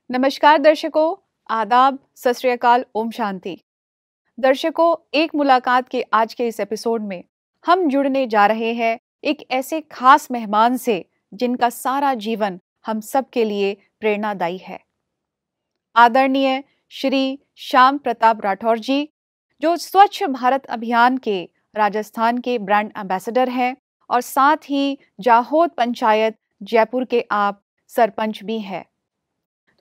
नमस्कार दर्शकों, आदाब, सत श्री अकाल, ओम शांति। दर्शकों, एक मुलाकात के आज के इस एपिसोड में हम जुड़ने जा रहे हैं एक ऐसे खास मेहमान से जिनका सारा जीवन हम सब के लिए प्रेरणादायी है। आदरणीय श्री श्याम प्रताप राठौर जी, जो स्वच्छ भारत अभियान के राजस्थान के ब्रांड एम्बेसडर हैं और साथ ही जाहोद पंचायत जयपुर के आप सरपंच भी हैं।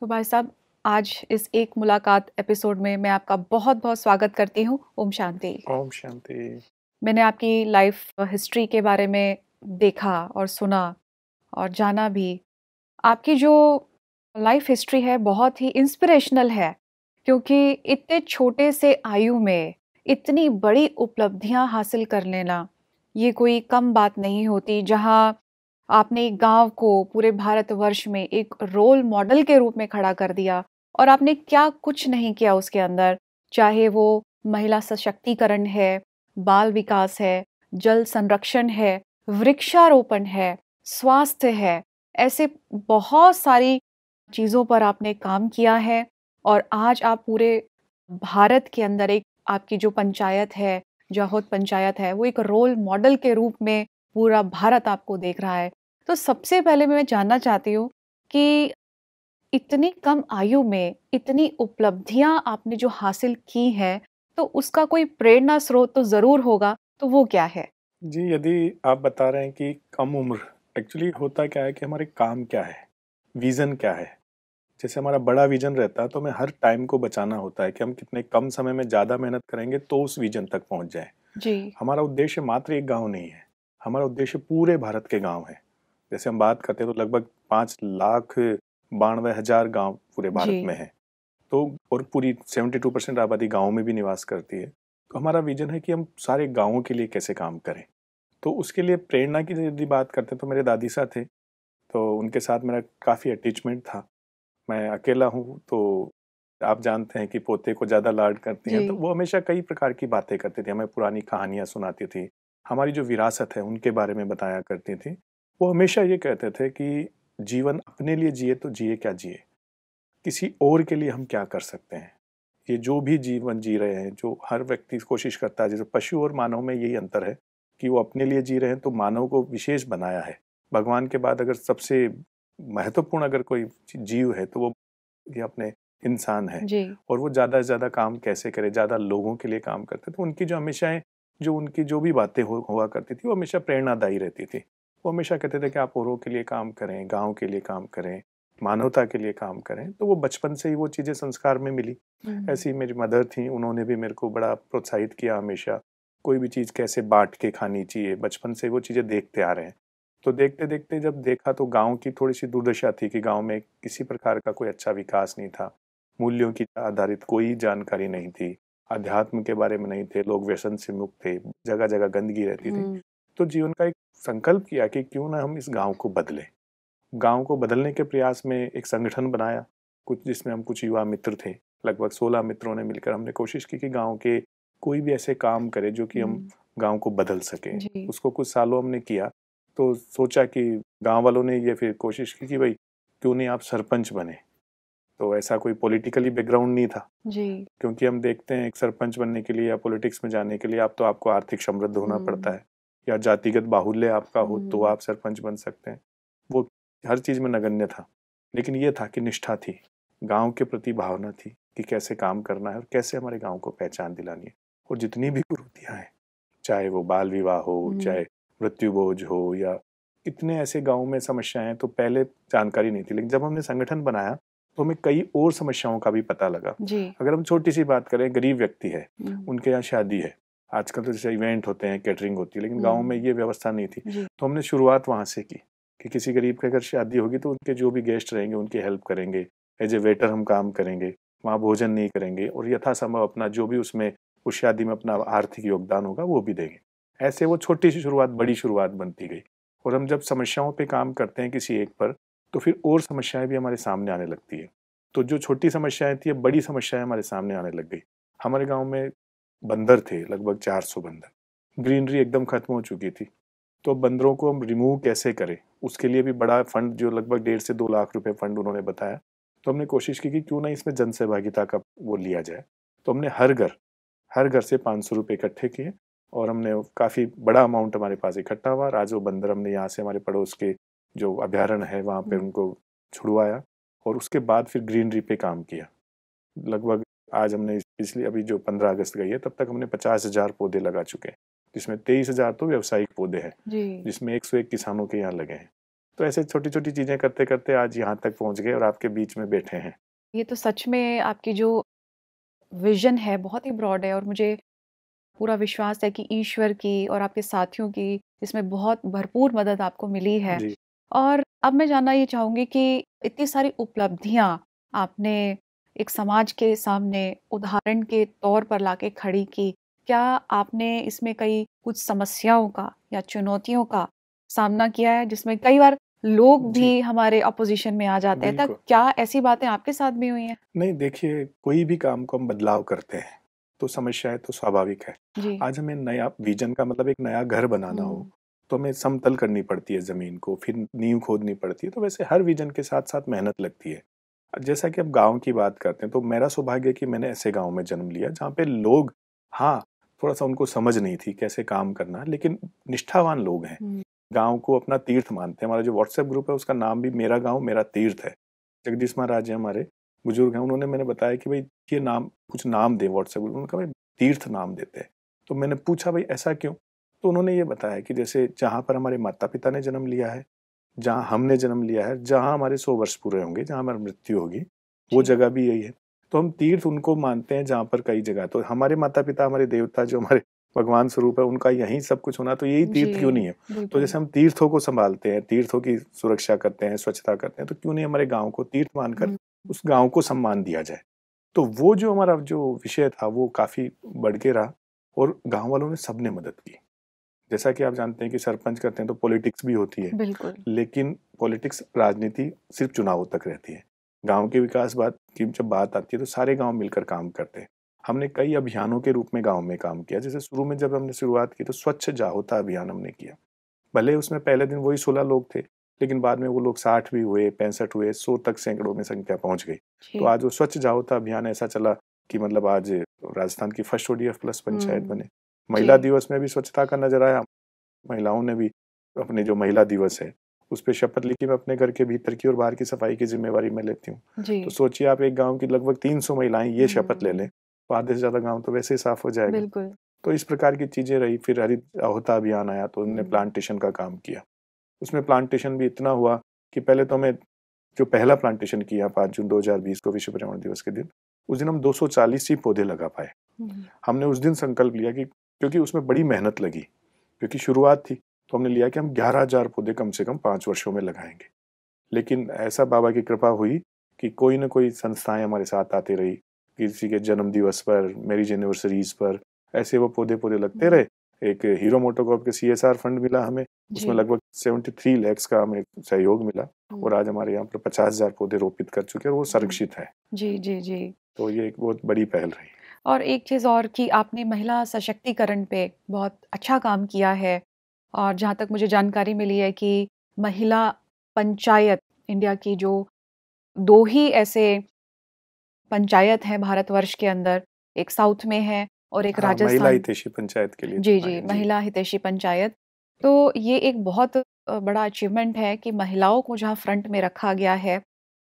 तो भाई साहब, आज इस एक मुलाकात एपिसोड में मैं आपका बहुत बहुत स्वागत करती हूँ। ओम शांति। ओम शांति। मैंने आपकी लाइफ हिस्ट्री के बारे में देखा और सुना और जाना भी। आपकी जो लाइफ हिस्ट्री है बहुत ही इंस्पिरेशनल है, क्योंकि इतने छोटे से आयु में इतनी बड़ी उपलब्धियां हासिल कर लेना ये कोई कम बात नहीं होती। जहाँ आपने एक गांव को पूरे भारतवर्ष में एक रोल मॉडल के रूप में खड़ा कर दिया और आपने क्या कुछ नहीं किया उसके अंदर, चाहे वो महिला सशक्तिकरण है, बाल विकास है, जल संरक्षण है, वृक्षारोपण है, स्वास्थ्य है, ऐसे बहुत सारी चीज़ों पर आपने काम किया है। और आज आप पूरे भारत के अंदर एक आपकी जो पंचायत है, जाहोद पंचायत है, वो एक रोल मॉडल के रूप में पूरा भारत आपको देख रहा है। तो सबसे पहले मैं जानना चाहती हूँ कि इतनी कम आयु में इतनी उपलब्धियां आपने जो हासिल की हैं, तो उसका कोई प्रेरणा स्रोत तो ज़रूर होगा, तो वो क्या है? जी, यदि आप बता रहे हैं कि कम उम्र, एक्चुअली होता क्या है कि हमारे काम क्या है, विज़न क्या है। जैसे हमारा बड़ा विज़न रहता है तो हमें हर टाइम को बचाना होता है कि हम कितने कम समय में ज़्यादा मेहनत करेंगे तो उस विज़न तक पहुंच जाए। जी। हमारा उद्देश्य मात्र एक गांव नहीं है, हमारा उद्देश्य पूरे भारत के गांव है। जैसे हम बात करते हैं तो लगभग 5,92,000 गांव पूरे भारत जी। में है। तो और पूरी 72% आबादी गाँव में भी निवास करती है। तो हमारा विज़न है कि हम सारे गाँवों के लिए कैसे काम करें। तो उसके लिए प्रेरणा की यदि बात करते हैं तो मेरे दादी साहब थे, तो उनके साथ मेरा काफ़ी अटैचमेंट था। मैं अकेला हूँ तो आप जानते हैं कि पोते को ज़्यादा लाड करती हैं, तो जी। वो हमेशा कई प्रकार की बातें करती थी, हमें पुरानी कहानियाँ सुनाती थी, हमारी जो विरासत है उनके बारे में बताया करती थी। वो हमेशा ये कहते थे कि जीवन अपने लिए जिए तो जिए क्या जिए, किसी और के लिए हम क्या कर सकते हैं। ये जो भी जीवन जी रहे हैं, जो हर व्यक्ति कोशिश करता है, जैसे पशु और मानव में यही अंतर है कि वो अपने लिए जी रहे हैं, तो मानव को विशेष बनाया है। भगवान के बाद अगर सबसे महत्वपूर्ण अगर कोई जीव है तो वो ये अपने इंसान है। जी। और वो ज़्यादा से ज़्यादा काम कैसे करे, ज़्यादा लोगों के लिए काम करते, तो उनकी जो हमेशा जो उनकी जो भी बातें हुआ करती थी वो हमेशा प्रेरणादायी रहती थी। वो हमेशा कहते थे कि आप औरों के लिए काम करें, गाँव के लिए काम करें, मानवता के लिए काम करें। तो वो बचपन से ही वो चीज़ें संस्कार में मिली। ऐसी ही मेरी मदर थी, उन्होंने भी मेरे को बड़ा प्रोत्साहित किया हमेशा, कोई भी चीज़ कैसे बाँट के खानी चाहिए, बचपन से वो चीज़ें देखते आ रहे हैं। तो देखते-देखते जब देखा तो गाँव की थोड़ी-सी दुर्दशा थी कि गाँव में किसी प्रकार का कोई अच्छा विकास नहीं था, मूल्यों की आधारित कोई जानकारी नहीं थी, अध्यात्म के बारे में नहीं थे, लोग व्यसन से मुक्त थे, जगह-जगह गंदगी रहती थी। तो जीवन का एक संकल्प किया कि क्यों ना हम इस गाँव को बदलें। गाँव को बदलने के प्रयास में एक संगठन बनाया, कुछ जिसमें हम कुछ युवा मित्र थे, लगभग 16 मित्रों ने मिलकर हमने कोशिश की कि गाँव के कोई भी ऐसे काम करे जो कि हम गाँव को बदल सकें। जी। उसको कुछ सालों हमने किया, तो सोचा कि गाँव वालों ने ये फिर कोशिश की कि भाई क्यों नहीं आप सरपंच बने। तो ऐसा कोई पॉलिटिकली बैकग्राउंड नहीं था, जी। क्योंकि हम देखते हैं एक सरपंच बनने के लिए या पॉलिटिक्स में जाने के लिए आपको आर्थिक समृद्ध होना पड़ता है या जातिगत बाहुल्य आपका हो तो आप सरपंच बन सकते हैं। वो हर चीज़ में नगण्य था, लेकिन ये था कि निष्ठा थी, गाँव के प्रति भावना थी कि कैसे काम करना है और कैसे हमारे गाँव को पहचान दिलानी है। और जितनी भी कुरीतियाँ हैं, चाहे वो बाल विवाह हो, चाहे मृत्यु भोज हो या कितने ऐसे गाँव में समस्याएं हैं, तो पहले जानकारी नहीं थी, लेकिन जब हमने संगठन बनाया तो हमें कई और समस्याओं का भी पता लगा। जी। अगर हम छोटी सी बात करें, गरीब व्यक्ति है, उनके यहाँ शादी है, आजकल तो जैसे इवेंट होते हैं, कैटरिंग होती है, लेकिन गाँव में ये व्यवस्था नहीं थी। तो हमने शुरुआत वहाँ से की कि किसी गरीब के अगर शादी होगी तो उनके जो भी गेस्ट रहेंगे उनकी हेल्प करेंगे, एज ए वेटर हम काम करेंगे, वहाँ भोजन नहीं करेंगे और यथासंभव अपना जो भी उसमें उस शादी में अपना आर्थिक योगदान होगा वो भी देंगे। ऐसे वो छोटी सी शुरुआत बड़ी शुरुआत बनती गई। और हम जब समस्याओं पे काम करते हैं किसी एक पर, तो फिर और समस्याएं भी हमारे सामने आने लगती है। तो जो छोटी समस्याएं थी, बड़ी समस्याएं हमारे सामने आने लग गई। हमारे गांव में बंदर थे, लगभग 400 बंदर, ग्रीनरी एकदम खत्म हो चुकी थी। तो बंदरों को हम रिमूव कैसे करें, उसके लिए भी बड़ा फंड, जो लगभग 1.5 से 2 लाख रुपए फंड उन्होंने बताया। तो हमने कोशिश की कि क्यों ना इसमें जन सहभागिता का वो लिया जाए। तो हमने हर घर से 500 रुपये इकट्ठे किए और हमने काफ़ी बड़ा अमाउंट हमारे पास इकट्ठा हुआ। आज वो बंदर हमने यहाँ से हमारे पड़ोस के जो अभ्यारण्य है वहाँ पे उनको छुड़वाया और उसके बाद फिर ग्रीनरी पे काम किया। लगभग आज हमने पिछली अभी जो 15 अगस्त गई है तब तक हमने 50,000 पौधे लगा चुके हैं, जिसमें 23,000 तो व्यावसायिक पौधे हैं, जिसमें 101 किसानों के यहाँ लगे हैं। तो ऐसे छोटी छोटी चीजें करते करते आज यहाँ तक पहुंच गए और आपके बीच में बैठे हैं। ये तो सच में आपकी जो विजन है बहुत ही ब्रॉड है और मुझे पूरा विश्वास है कि ईश्वर की और आपके साथियों की इसमें बहुत भरपूर मदद आपको मिली है। जी। और अब मैं जानना ये चाहूँगी कि इतनी सारी उपलब्धियाँ आपने एक समाज के सामने उदाहरण के तौर पर लाके खड़ी की। क्या आपने इसमें कई कुछ समस्याओं का या चुनौतियों का सामना किया है जिसमें कई बार लोग जी, भी हमारे अपोज़िशन में आ जाते हैं? तब बिल्कुल। क्या ऐसी बातें आपके साथ भी हुई हैं? नहीं, देखिए, कोई भी काम को हम बदलाव करते हैं तो समस्याएं तो स्वाभाविक है। जी। आज हमें नया विजन का मतलब एक नया घर बनाना हो तो हमें समतल करनी पड़ती है ज़मीन को, फिर नींव खोदनी पड़ती है। तो वैसे हर विजन के साथ साथ मेहनत लगती है। जैसा कि अब गाँव की बात करते हैं तो मेरा सौभाग्य है कि मैंने ऐसे गाँव में जन्म लिया जहाँ पे लोग, हाँ, थोड़ा-सा उनको समझ नहीं थी कैसे काम करना है, लेकिन निष्ठावान लोग हैं। गाँव को अपना तीर्थ मानते हैं। हमारा जो व्हाट्सएप ग्रुप है उसका नाम भी मेरा गाँव मेरा तीर्थ है। जगदीश महाराज जी हमारे बुजुर्ग हैं, उन्होंने मैंने बताया कि भाई ये नाम, कुछ नाम दें व्हाट्सएप ग्रुप। उन्होंने कहा भाई तीर्थ नाम देते हैं। तो मैंने पूछा भाई ऐसा क्यों? तो उन्होंने ये बताया कि जैसे जहाँ पर हमारे माता-पिता ने जन्म लिया है, जहाँ हमने जन्म लिया है, जहाँ हमारे 100 वर्ष पूरे होंगे, जहाँ हमारी मृत्यु होगी, वो जी। जगह भी यही है। तो हम तीर्थ उनको मानते हैं जहाँ पर कई जगह, तो हमारे माता-पिता, हमारे देवता जो हमारे भगवान स्वरूप है, उनका यहीं सब कुछ होना, तो यही तीर्थ क्यों नहीं है? जी, तो बिल्कुल। जैसे हम तीर्थों को सँभालते हैं, तीर्थों की सुरक्षा करते हैं, स्वच्छता करते हैं, तो क्यों नहीं हमारे गाँव को तीर्थ मानकर हुँ। उस गाँव को सम्मान दिया जाए? तो वो जो हमारा जो विषय था वो काफ़ी बढ़ के रहा और गाँव वालों ने सबने मदद की। जैसा कि आप जानते हैं कि सरपंच करते हैं तो पॉलिटिक्स भी होती है, बिल्कुल। लेकिन पॉलिटिक्स, राजनीति सिर्फ चुनाव तक रहती है। गाँव के विकास बात की जब बात आती है तो सारे गाँव मिलकर काम करते हैं। हमने कई अभियानों के रूप में गाँव में काम किया। जैसे शुरू में जब हमने शुरुआत की तो स्वच्छ जागरूकता अभियान हमने किया। भले उसमें पहले दिन वही 16 लोग थे, लेकिन बाद में वो लोग 60 भी हुए, 65 हुए, 100 तक सैकड़ों में संख्या पहुँच गई। तो जी। आज वो स्वच्छ जागरूकता अभियान ऐसा चला कि मतलब आज राजस्थान की फर्स्ट ओडीएफ प्लस पंचायत बने। महिला जी। दिवस में भी स्वच्छता का नज़र आया। महिलाओं ने भी अपने जो महिला दिवस है, उस पे शपथ ली कि मैं अपने घर के भीतर की और बाहर की सफाई की ज़िम्मेवारी मैं लेती हूँ। तो जी। सोचिए आप एक गाँव की लगभग 300 महिलाएँ ये शपथ ले लें, तो आधे से ज़्यादा गाँव तो वैसे ही साफ हो जाएगा। बिल्कुल। तो इस प्रकार की चीज़ें रही। फिर हरित जागरूकता अभियान आया तो उन्होंने हुँ। प्लांटेशन का काम किया। उसमें प्लांटेशन भी इतना हुआ कि पहले तो हमें जो पहला प्लांटेशन किया 5 जून 2020 को विश्व पर्यावरण दिवस के दिन, उस दिन हम 240 ही पौधे लगा पाए। हुँ। हमने उस दिन संकल्प लिया कि क्योंकि उसमें बड़ी मेहनत लगी, क्योंकि शुरुआत थी, तो हमने लिया कि हम 11,000 पौधे कम से कम 5 वर्षों में लगाएँगे। लेकिन ऐसा बाबा की कृपा हुई कि कोई न कोई संस्थाएँ हमारे साथ आती रही। किसी के जन्म दिवस पर, मैरिज एनिवर्सरीज़ पर, ऐसे वो पौधे लगते रहे। एक हीरो मोटोकॉर्प के सीएसआर फंड मिला हमें, उसमें जी। लगभग 73 लैक्स का हमें सहयोग मिला हुँ। और आज हमारे यहाँ पर 50,000 पौधे रोपित कर चुके हैं और वो हुँ। संरक्षित है। जी, जी, जी। तो ये एक बहुत बड़ी पहल रही। और एक चीज़ और कि आपने महिला सशक्तिकरण पे बहुत अच्छा काम किया है और जहाँ तक मुझे जानकारी मिली है कि महिला पंचायत इंडिया की जो 2 ही ऐसे पंचायत हैं भारतवर्ष के अंदर, एक साउथ में है और एक हाँ, महिला राजस्थान। हितैषी पंचायत के लिए जी, चुना जी, है। जी। महिला हितैषी पंचायत। तो ये एक बहुत बड़ा अचीवमेंट है कि महिलाओं को जहाँ फ्रंट में रखा गया है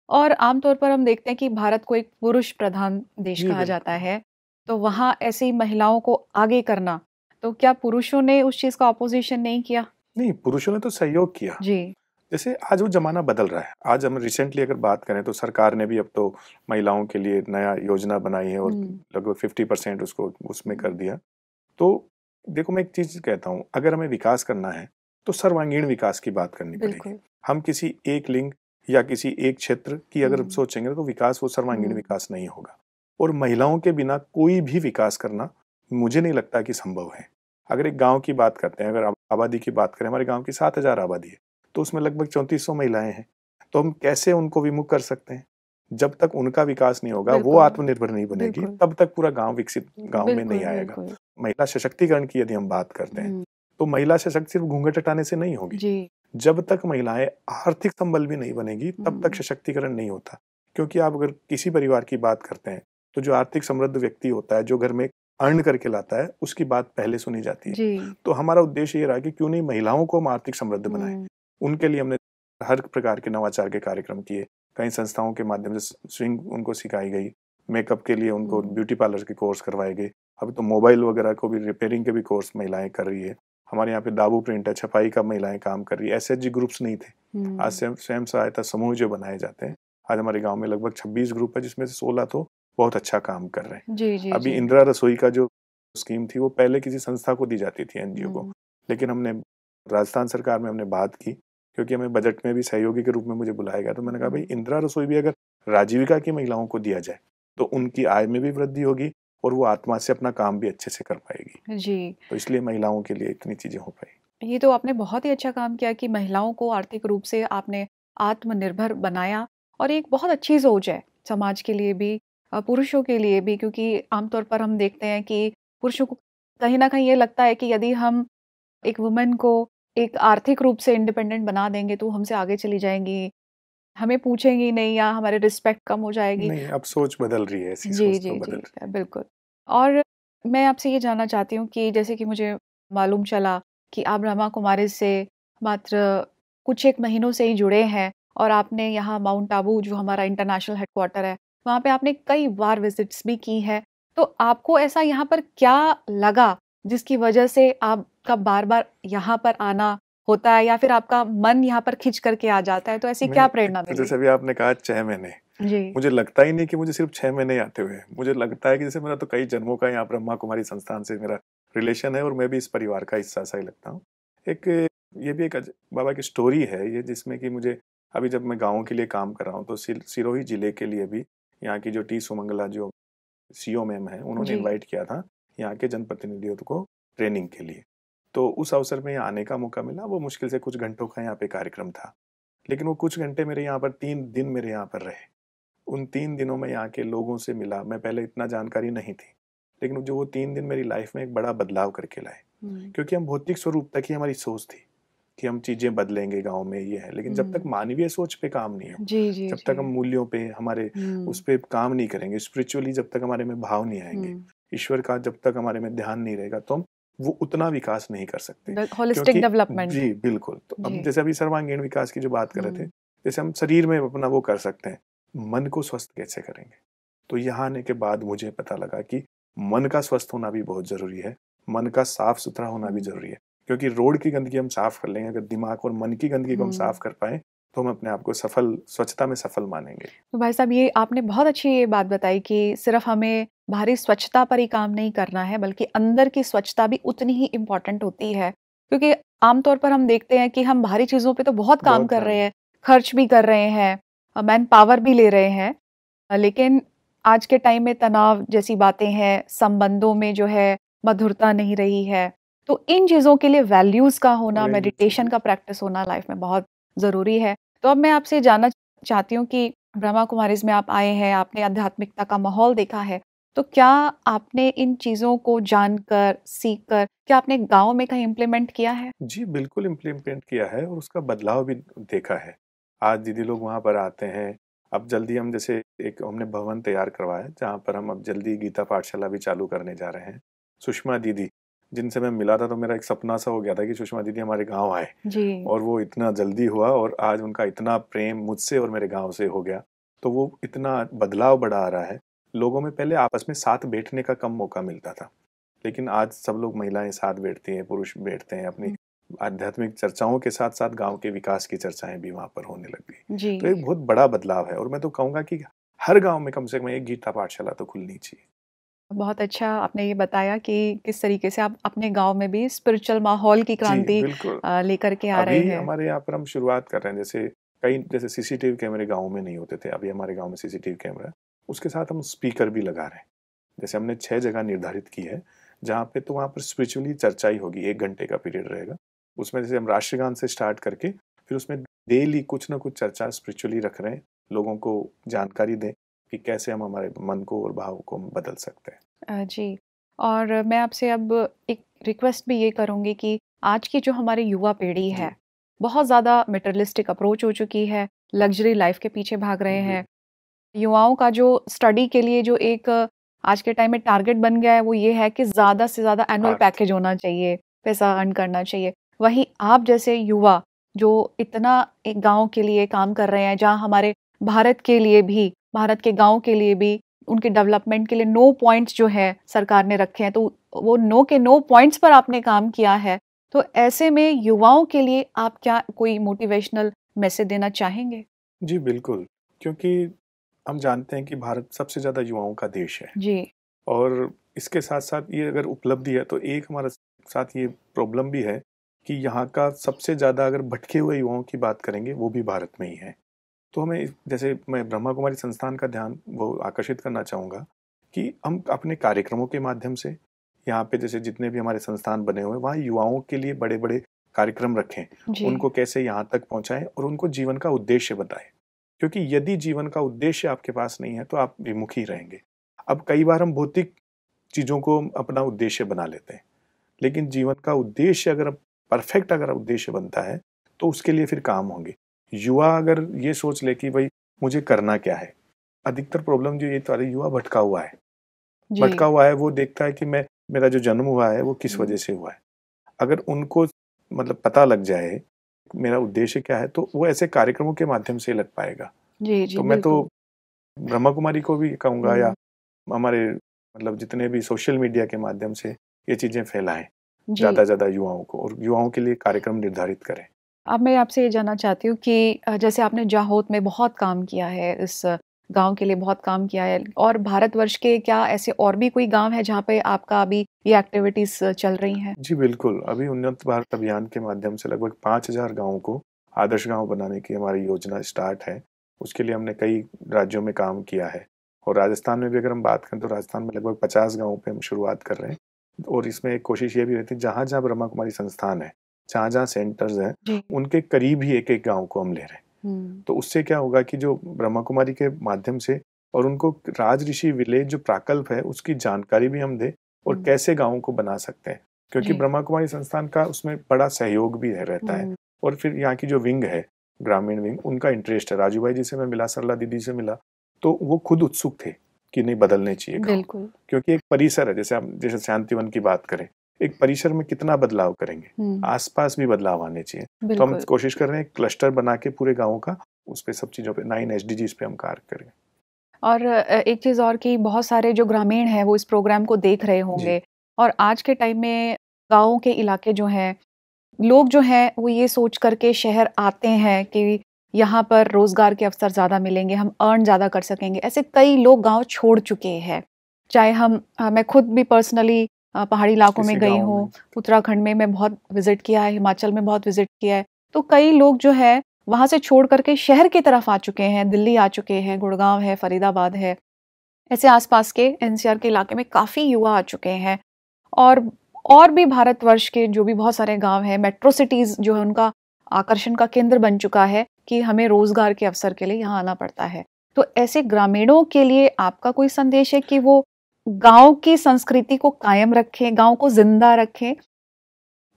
और आम तौर पर हम देखते हैं कि भारत को एक पुरुष प्रधान देश जी, कहा जाता बिल्कुल। है, तो वहाँ ऐसी महिलाओं को आगे करना, तो क्या पुरुषों ने उस चीज़ का ऑपोज़िशन नहीं किया? नहीं, पुरुषों ने तो सहयोग किया। जी। जैसे आज वो ज़माना बदल रहा है। आज हम रिसेंटली अगर बात करें तो सरकार ने भी अब तो महिलाओं के लिए नया योजना बनाई है और हुँ। लगभग 50% उसको उसमें कर हुँ। दिया। तो देखो, मैं एक चीज़ कहता हूँ, अगर हमें विकास करना है तो सर्वांगीण विकास की बात करनी पड़ेगी। बिल्कुल। हम किसी एक लिंग या किसी एक क्षेत्र की अगर हुँ। सोचेंगे तो विकास वो सर्वांगीण हुँ। विकास नहीं होगा। और महिलाओं के बिना कोई भी विकास करना मुझे नहीं लगता कि संभव है। अगर एक गाँव की बात करते हैं, अगर आबादी की बात करें, हमारे गाँव की 7,000 आबादी है, तो उसमें लगभग 3400 महिलाएँ हैं। तो हम कैसे उनको विमुख कर सकते हैं? जब तक उनका विकास नहीं होगा, वो बिल्कुल, आत्मनिर्भर नहीं बनेगी, बिल्कुल, तब तक पूरा गाँव विकसित गाँव में नहीं बिल्कुल, आएगा। बिल्कुल। महिला सशक्तिकरण की यदि हम बात करते हैं, हुँ। तो महिला सशक्त सिर्फ घूंघट हटाने से नहीं होगी। जी। जब तक महिलाएँ आर्थिक संबल भी नहीं बनेगी, तब तक हुँ। सशक्तिकरण नहीं होता। क्योंकि आप अगर किसी परिवार की बात करते हैं तो जो आर्थिक समृद्ध व्यक्ति होता है, जो घर में अर्न करके लाता है, उसकी बात पहले सुनी जाती है। जी। तो हमारा उद्देश्य ये रहा कि क्यों नहीं महिलाओं को हम आर्थिक समृद्ध बनाएं। हुँ। उनके लिए हमने हर प्रकार के नवाचार के कार्यक्रम किए। कई संस्थाओं के माध्यम से स्विंग उनको सिखाई गई, मेकअप के लिए उनको ब्यूटी पार्लर के कोर्स करवाए गए। अभी तो मोबाइल वगैरह को भी रिपेयरिंग के भी कोर्स महिलाएं कर रही है। हमारे यहाँ पे दाबू प्रिंट है, छपाई का महिलाएं काम कर रही है। एसएचजी ग्रुप्स नहीं थे, आज स्वयं सहायता समूह जो बनाए जाते हैं। आज हमारे गांव में लगभग 26 ग्रुप है, जिसमें से 16 तो बहुत अच्छा काम कर रहे हैं। जी, जी, अभी जी। इंदिरा रसोई का जो स्कीम थी वो पहले किसी संस्था को दी जाती थी, एनजीओ को, लेकिन हमने राजस्थान सरकार में हमने बात की, क्योंकि हमें बजट में भी सहयोगी के रूप में मुझे बुलाया गया। तो मैंने कहा भाई इंदिरा रसोई भी अगर राजीविका की महिलाओं को दिया जाए तो उनकी आय में भी वृद्धि होगी और वो आत्मा से अपना काम भी अच्छे से कर पाएगी। जी। तो इसलिए महिलाओं के लिए इतनी चीजें हो पाई। ये तो आपने बहुत ही अच्छा काम किया कि महिलाओं को आर्थिक रूप से आपने आत्मनिर्भर बनाया, और एक बहुत अच्छी सोच है समाज के लिए भी, पुरुषों के लिए भी, क्योंकि आमतौर पर हम देखते हैं कि पुरुषों को कहीं न कहीं ये लगता है कि यदि हम एक वुमन को एक आर्थिक रूप से इंडिपेंडेंट बना देंगे तो हमसे आगे चली जाएँगी, हमें पूछेंगी नहीं या हमारी रिस्पेक्ट कम हो जाएगी। नहीं, अब सोच बदल रही है, ऐसी जी, सोच तो जी, बदल जी, रही है। बिल्कुल। और मैं आपसे ये जानना चाहती हूँ कि जैसे कि मुझे मालूम चला कि आप ब्रह्मा कुमारी से मात्र कुछ एक महीनों से ही जुड़े हैं, और आपने यहाँ माउंट आबू जो हमारा इंटरनेशनल हेडक्वार्टर है, वहाँ पे आपने कई बार विज़िट्स भी की हैं। तो आपको ऐसा यहाँ पर क्या लगा जिसकी वजह से आपका बार-बार यहाँ पर आना होता है, या फिर आपका मन यहाँ पर खिंच कर के आ जाता है? तो ऐसी क्या नहीं, प्रेरणा तो मिली? जैसे अभी आपने कहा 6 महीने, जी। मुझे लगता ही नहीं कि मुझे सिर्फ 6 महीने आते हुए, मुझे लगता है कि जैसे मेरा तो कई जन्मों का यहाँ ब्रह्मा कुमारी संस्थान से मेरा रिलेशन है और मैं भी इस परिवार का हिस्सा सा ही लगता हूँ। एक ये भी एक बाबा की स्टोरी है ये, जिसमें कि मुझे अभी जब मैं गाँव के लिए काम कर रहा हूँ तो सिरोही जिले के लिए भी यहाँ की जो टी सुमंगला जो सीओ मैम है, उन्होंने जी। इनवाइट किया था यहाँ के जनप्रतिनिधियों को ट्रेनिंग के लिए। तो उस अवसर में यहाँ आने का मौका मिला। वो मुश्किल से कुछ घंटों का यहाँ पे कार्यक्रम था, लेकिन वो कुछ घंटे मेरे यहाँ पर 3 दिन मेरे यहाँ पर रहे। उन 3 दिनों में यहाँ के लोगों से मिला। मैं पहले इतना जानकारी नहीं थी, लेकिन जो वो 3 दिन मेरी लाइफ में एक बड़ा बदलाव करके लाए। क्योंकि हम भौतिक स्वरूप तक ही हमारी सोच थी कि हम चीजें बदलेंगे गाँव में, ये है, लेकिन जब तक मानवीय सोच पे काम नहीं हो, जी, जी, जब तक हम जी। मूल्यों पे हमारे उस पे काम नहीं करेंगे, स्पिरिचुअली जब तक हमारे में भाव नहीं आएंगे, ईश्वर का जब तक हमारे में ध्यान नहीं रहेगा, तो हम वो उतना विकास नहीं कर सकते। होलिस्टिक क्योंकि डेवलपमेंट। जी बिल्कुल। तो अब जी। जैसे अभी सर्वांगीण विकास की जो बात कर रहे थे, जैसे हम शरीर में अपना वो कर सकते हैं, मन को स्वस्थ कैसे करेंगे? तो यहाँ आने के बाद मुझे पता लगा कि मन का स्वस्थ होना भी बहुत जरूरी है, मन का साफ सुथरा होना भी जरूरी है। क्योंकि रोड की गंदगी हम साफ कर लेंगे, अगर दिमाग और मन की गंदगी को हम साफ कर पाए तो हम अपने आप को सफल, स्वच्छता में सफल मानेंगे। तो भाई साहब, ये आपने बहुत अच्छी ये बात बताई कि सिर्फ हमें बाहरी स्वच्छता पर ही काम नहीं करना है, बल्कि अंदर की स्वच्छता भी उतनी ही इम्पोर्टेंट होती है। क्योंकि आमतौर पर हम देखते हैं कि हम बाहरी चीज़ों पे तो बहुत काम बहुत कर रहे ध्यान। हैं, खर्च भी कर रहे हैं, मैन पावर भी ले रहे हैं, लेकिन आज के टाइम में तनाव जैसी बातें हैं, संबंधों में जो है मधुरता नहीं रही है। तो इन चीज़ों के लिए वैल्यूज़ का होना, वैल्यू मेडिटेशन चाहिए। का प्रैक्टिस होना लाइफ में बहुत ज़रूरी है। तो अब मैं आपसे जानना चाहती हूँ कि ब्रह्मा कुमारीज़ में आप आए हैं, आपने आध्यात्मिकता का माहौल देखा है, तो क्या आपने इन चीज़ों को जानकर, सीखकर, क्या आपने गाँव में कहीं इम्प्लीमेंट किया है? जी, बिल्कुल इम्प्लीमेंट किया है और उसका बदलाव भी देखा है। आज दीदी लोग वहाँ पर आते हैं। अब जल्दी हम जैसे एक हमने भवन तैयार करवाया, जहाँ पर हम अब जल्दी गीता पाठशाला भी चालू करने जा रहे हैं। सुषमा दीदी, जिनसे मैं मिला था तो मेरा एक सपना सा हो गया था कि सुषमा दीदी हमारे गाँव आए, जी। और वो इतना जल्दी हुआ और आज उनका इतना प्रेम मुझसे और मेरे गाँव से हो गया। तो वो इतना बदलाव बड़ा आ रहा है। लोगों में पहले आपस में साथ बैठने का कम मौका मिलता था, लेकिन आज सब लोग, महिलाएं साथ बैठती हैं, पुरुष बैठते हैं, अपनी आध्यात्मिक चर्चाओं के साथ साथ गांव के विकास की चर्चाएं भी वहां पर होने लग गई। जी। तो एक बहुत बड़ा बदलाव है और मैं तो कहूंगा कि हर गांव में कम से कम एक गीता पाठशाला तो खुलनी चाहिए। बहुत अच्छा आपने ये बताया कि किस तरीके से आप अपने गाँव में भी स्पिरिचुअल माहौल की जी क्रांति बिल्कुल। लेकर के आ रहे अभी हैं। हमारे यहाँ पर हम शुरुआत कर रहे हैं, जैसे कई जैसे सीसीटीवी कैमरे गाँव में नहीं होते थे, अभी हमारे गाँव में सीसीटीवी कैमरा है। उसके साथ हम स्पीकर भी लगा रहे हैं। जैसे हमने 6 जगह निर्धारित की है जहाँ पे, तो वहाँ पर स्पिरिचुअली चर्चा ही होगी, 1 घंटे का पीरियड रहेगा। उसमें जैसे हम राष्ट्रगान से स्टार्ट करके फिर उसमें डेली कुछ ना कुछ चर्चा स्पिरिचुअली रख रहे हैं, लोगों को जानकारी दें कि कैसे हम हमारे मन को और भाव को हम बदल सकते हैं। जी। और मैं आपसे अब एक रिक्वेस्ट भी ये करूँगी कि आज की जो हमारी युवा पीढ़ी जी है, बहुत ज़्यादा मटेरियलिस्टिक अप्रोच हो चुकी है, लग्ज़री लाइफ़ के पीछे भाग रहे जी। हैं। युवाओं का जो स्टडी के लिए जो एक आज के टाइम में टारगेट बन गया है वो ये है कि ज़्यादा से ज़्यादा एनुअल हाँ पैकेज होना चाहिए, पैसा अर्न करना चाहिए। वहीं आप जैसे युवा जो इतना एक गाँव के लिए काम कर रहे हैं, जहाँ हमारे भारत के लिए भी, भारत के गाँव के लिए भी, उनके डेवलपमेंट के लिए नो पॉइंट्स जो है सरकार ने रखे हैं, तो वो नो के नो पॉइंट्स पर आपने काम किया है। तो ऐसे में युवाओं के लिए आप क्या कोई मोटिवेशनल मैसेज देना चाहेंगे? जी बिल्कुल, क्योंकि हम जानते हैं कि भारत सबसे ज़्यादा युवाओं का देश है जी। और इसके साथ-साथ ये अगर उपलब्धि है तो एक हमारे साथ ये प्रॉब्लम भी है कि यहाँ का सबसे ज़्यादा अगर भटके हुए युवाओं की बात करेंगे वो भी भारत में ही है। तो हमें जैसे मैं ब्रह्मा कुमारी संस्थान का ध्यान वो आकर्षित करना चाहूँगा कि हम अपने कार्यक्रमों के माध्यम से यहाँ पे जैसे जितने भी हमारे संस्थान बने हुए हैं वहाँ युवाओं के लिए बड़े-बड़े कार्यक्रम रखें। जी। उनको कैसे यहाँ तक पहुँचाएँ और उनको जीवन का उद्देश्य बताएँ। क्योंकि यदि जीवन का उद्देश्य आपके पास नहीं है तो आप विमुख ही रहेंगे। अब कई बार हम भौतिक चीज़ों को अपना उद्देश्य बना लेते हैं, लेकिन जीवन का उद्देश्य अगर परफेक्ट अगर उद्देश्य बनता है तो उसके लिए फिर काम होंगे। युवा अगर ये सोच ले कि भाई मुझे करना क्या है, अधिकतर प्रॉब्लम जो ये तो युवा भटका हुआ है। जी। भटका हुआ है, वो देखता है कि मैं मेरा जो जन्म हुआ है वो किस हुँ। वजह से हुआ है। अगर उनको मतलब पता लग जाए मेरा उद्देश्य क्या है तो वो ऐसे कार्यक्रमों के माध्यम से लग पाएगा। जी, जी, तो मैं तो बिल्कुल। ब्रह्मा कुमारी को भी कहूँगा या हुँ। हमारे मतलब जितने भी सोशल मीडिया के माध्यम से ये चीज़ें फैलाएँ, जी। ज़्यादा से ज़्यादा युवाओं को और युवाओं के लिए कार्यक्रम निर्धारित करें। अब मैं आपसे ये जानना चाहती हूँ कि जैसे आपने जाहोद में बहुत काम किया है, इस गाँव के लिए बहुत काम किया है और भारतवर्ष के क्या ऐसे और भी कोई गाँव है जहाँ पे आपका अभी ये एक्टिविटीज़ चल रही हैं? जी बिल्कुल, अभी उन्नत भारत अभियान के माध्यम से लगभग 5000 गाँवों को आदर्श गाँव बनाने की हमारी योजना स्टार्ट है। उसके लिए हमने कई राज्यों में काम किया है और राजस्थान में भी अगर हम बात करें तो राजस्थान में लगभग 50 गाँवों पे हम शुरुआत कर रहे हैं और इसमें एक कोशिश ये भी रहती है जहाँ-जहाँ ब्रह्मा कुमारी संस्थान है, जहाँ-जहाँ सेंटर्स हैं, जी। उनके करीब ही एक-एक गाँव को हम ले रहे हैं। हुँ। तो उससे क्या होगा कि जो ब्रह्मा कुमारी के माध्यम से और उनको राजऋषि विलेज जो प्राकल्प है उसकी जानकारी भी हम दें और हुँ। कैसे गाँवों को बना सकते हैं। क्योंकि जी। ब्रह्मा कुमारी संस्थान का उसमें बड़ा सहयोग भी है रहता है हुँ। और फिर यहाँ की जो विंग है, ग्रामीण विंग, उनका इंटरेस्ट है। राजू भाई जी से मैं मिला, सरला दीदी से मिला, तो वो खुद उत्सुक थे कि नहीं बदलने चाहिए गाँव। बिल्कुल। क्योंकि एक परिसर है, जैसे हम जैसे शांतिवन की बात करें, एक परिसर में कितना बदलाव करेंगे? हुँ। आस-पास भी बदलाव आने चाहिए। तो हम बिल्कुल। कोशिश कर रहे हैं क्लस्टर बना के पूरे गाँव का उस पे सब चीज़ों पे 9 एसडीजीज़ पे हम कार्य करें। और एक चीज़ और कि बहुत सारे जो ग्रामीण हैं वो इस प्रोग्राम को देख रहे जी, होंगे और आज के टाइम में गाँव के इलाके जो हैं, लोग जो हैं वो ये सोच कर के शहर आते हैं कि यहाँ पर रोज़गार के अवसर ज़्यादा मिलेंगे, हम अर्न ज़्यादा कर सकेंगे। ऐसे कई लोग गाँव छोड़ चुके हैं। चाहे मैं खुद भी पर्सनली पहाड़ी इलाकों में किसी गई गाँव हूँ, में उत्तराखंड में मैं बहुत विज़िट किया है, हिमाचल में बहुत विज़िट किया है। तो कई लोग जो है वहाँ से छोड़ कर के शहर की तरफ आ चुके हैं, दिल्ली आ चुके हैं, गुड़गाँव है, फरीदाबाद है। ऐसे आस-पास के एनसीआर के इलाके में काफ़ी युवा आ चुके हैं और और भी भारतवर्ष के जो भी बहुत सारे गाँव हैं, मेट्रो सिटीज़ जो है उनका आकर्षण का केंद्र बन चुका है कि हमें रोज़गार के अवसर के लिए यहाँ आना पड़ता है। तो ऐसे ग्रामीणों के लिए आपका कोई संदेश है कि वो गाँव की संस्कृति को कायम रखें, गाँव को ज़िंदा रखें,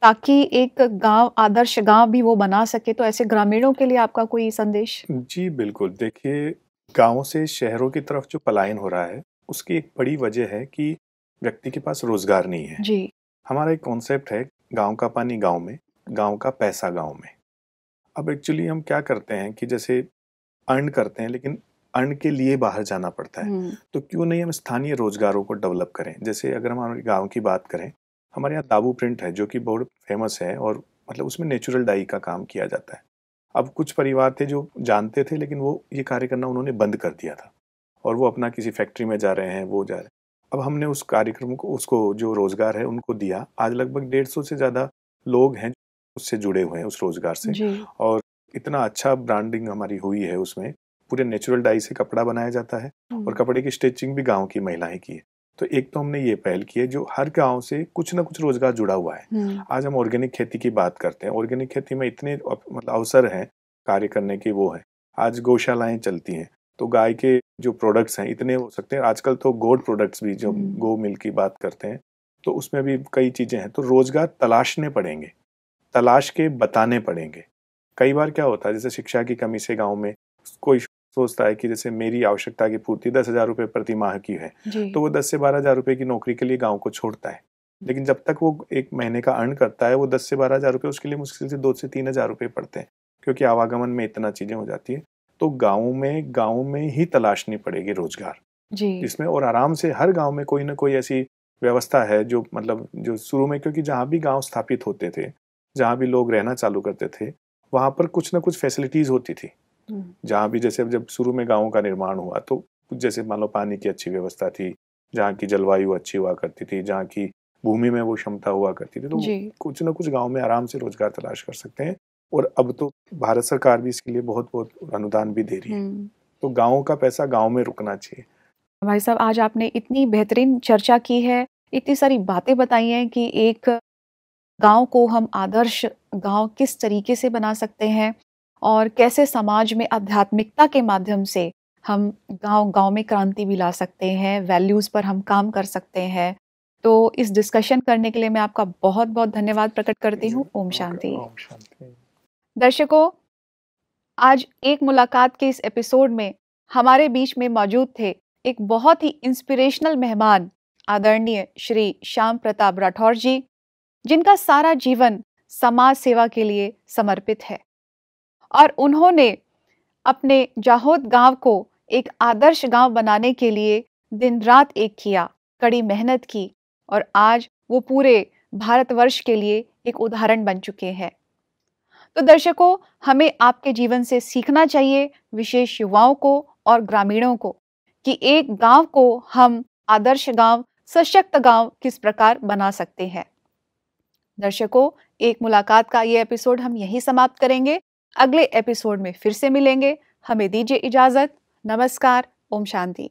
ताकि एक गाँव आदर्श गाँव भी वो बना सके, तो ऐसे ग्रामीणों के लिए आपका कोई संदेश? जी, बिल्कुल। देखिए, गाँव से शहरों की तरफ जो पलायन हो रहा है, उसकी एक बड़ी वजह है कि व्यक्ति के पास रोज़गार नहीं है। जी। हमारा एक कॉन्सेप्ट है, गाँव का पानी गाँव में, गाँव का पैसा गाँव में। अब एक्चुअली हम क्या करते हैं कि जैसे अर्न करते हैं, लेकिन अर्न के लिए बाहर जाना पड़ता है। हुँ। तो क्यों नहीं हम स्थानीय रोज़गारों को डेवलप करें? जैसे अगर हम हमारे गाँव की बात करें, हमारे यहाँ दाबू प्रिंट है, जो कि बहुत फ़ेमस है और मतलब उसमें नेचुरल डाई का काम किया जाता है। अब कुछ परिवार थे जो जानते थे, लेकिन वो ये कार्य करना उन्होंने बंद कर दिया था और वो अपना किसी फैक्ट्री में जा रहे हैं, वो जा रहे हैं। अब हमने उस कार्यक्रम को उसको जो रोज़गार है उनको दिया। आज लगभग 150 से ज़्यादा लोग हैं उससे जुड़े हुए हैं उस रोज़गार से जी। और इतना अच्छा ब्रांडिंग हमारी हुई है उसमें। पूरे नेचुरल डाई से कपड़ा बनाया जाता है और हुँ। कपड़े की स्टिचिंग भी गाँव की महिलाएँ की है। तो एक तो हमने ये पहल की है जो हर गाँव से कुछ न कुछ रोज़गार जुड़ा हुआ है। हुँ। आज हम ऑर्गेनिक खेती की बात करते हैं। ऑर्गेनिक खेती में इतने मतलब अवसर हैं कार्य करने की वो है। आज गौशालाएँ चलती हैं, तो गाय के जो प्रोडक्ट्स हैं इतने हो सकते हैं। आजकल तो गोट प्रोडक्ट्स भी जो हुँ। गो मिल्क की बात करते हैं, तो उसमें भी कई चीज़ें हैं। तो रोज़गार तलाशने पड़ेंगे, तलाश के बताने पड़ेंगे। कई बार क्या होता है जैसे शिक्षा की कमी से गाँव में कोई सोचता है कि जैसे मेरी आवश्यकता की पूर्ति 10,000 रुपये प्रति माह की है, जी। तो वो 10 से 12,000 रुपये की नौकरी के लिए गाँव को छोड़ता है। लेकिन जब तक वो एक महीने का अर्न करता है, वो 10 से 12,000 रुपये उसके लिए मुश्किल से 2 से 3,000 रुपये पड़ते हैं, क्योंकि आवागमन में इतना चीज़ें हो जाती है। तो गाँव में ही तलाशनी पड़ेगी रोजगार, जी। जिसमें और आराम से हर गाँव में कोई ना कोई ऐसी व्यवस्था है जो मतलब जो शुरू में, क्योंकि जहाँ भी गाँव स्थापित होते थे, जहाँ भी लोग रहना चालू करते थे, वहाँ पर कुछ ना कुछ फैसिलिटीज़ होती थी। जहाँ भी जैसे जब शुरू में गाँवों का निर्माण हुआ तो जैसे मान लो पानी की अच्छी व्यवस्था थी, जहाँ की जलवायु अच्छी हुआ करती थी, जहाँ की भूमि में वो क्षमता हुआ करती थी, तो जी। कुछ ना कुछ गाँव में आराम से रोजगार तलाश कर सकते हैं। और अब तो भारत सरकार भी इसके लिए बहुत अनुदान भी दे रही है। तो गाँव का पैसा गाँव में रुकना चाहिए। भाई साहब, आज आपने इतनी बेहतरीन चर्चा की है, इतनी सारी बातें बताई हैं कि एक गांव को हम आदर्श गांव किस तरीके से बना सकते हैं और कैसे समाज में आध्यात्मिकता के माध्यम से हम गांव में क्रांति भी ला सकते हैं, वैल्यूज़ पर हम काम कर सकते हैं। तो इस डिस्कशन करने के लिए मैं आपका बहुत बहुत धन्यवाद प्रकट करती हूँ। ओम शांति। दर्शकों, आज एक मुलाकात के इस एपिसोड में हमारे बीच में मौजूद थे एक बहुत ही इंस्पिरेशनल मेहमान, आदरणीय श्री श्याम प्रताप राठौर जी, जिनका सारा जीवन समाज सेवा के लिए समर्पित है और उन्होंने अपने जाहोद गांव को एक आदर्श गांव बनाने के लिए दिन रात एक किया, कड़ी मेहनत की और आज वो पूरे भारतवर्ष के लिए एक उदाहरण बन चुके हैं। तो दर्शकों, हमें आपके जीवन से सीखना चाहिए, विशेष युवाओं को और ग्रामीणों को, कि एक गांव को हम आदर्श गांव, सशक्त गांव किस प्रकार बना सकते हैं। दर्शकों, एक मुलाकात का ये एपिसोड हम यहीं समाप्त करेंगे। अगले एपिसोड में फिर से मिलेंगे। हमें दीजिए इजाजत। नमस्कार। ओम शांति।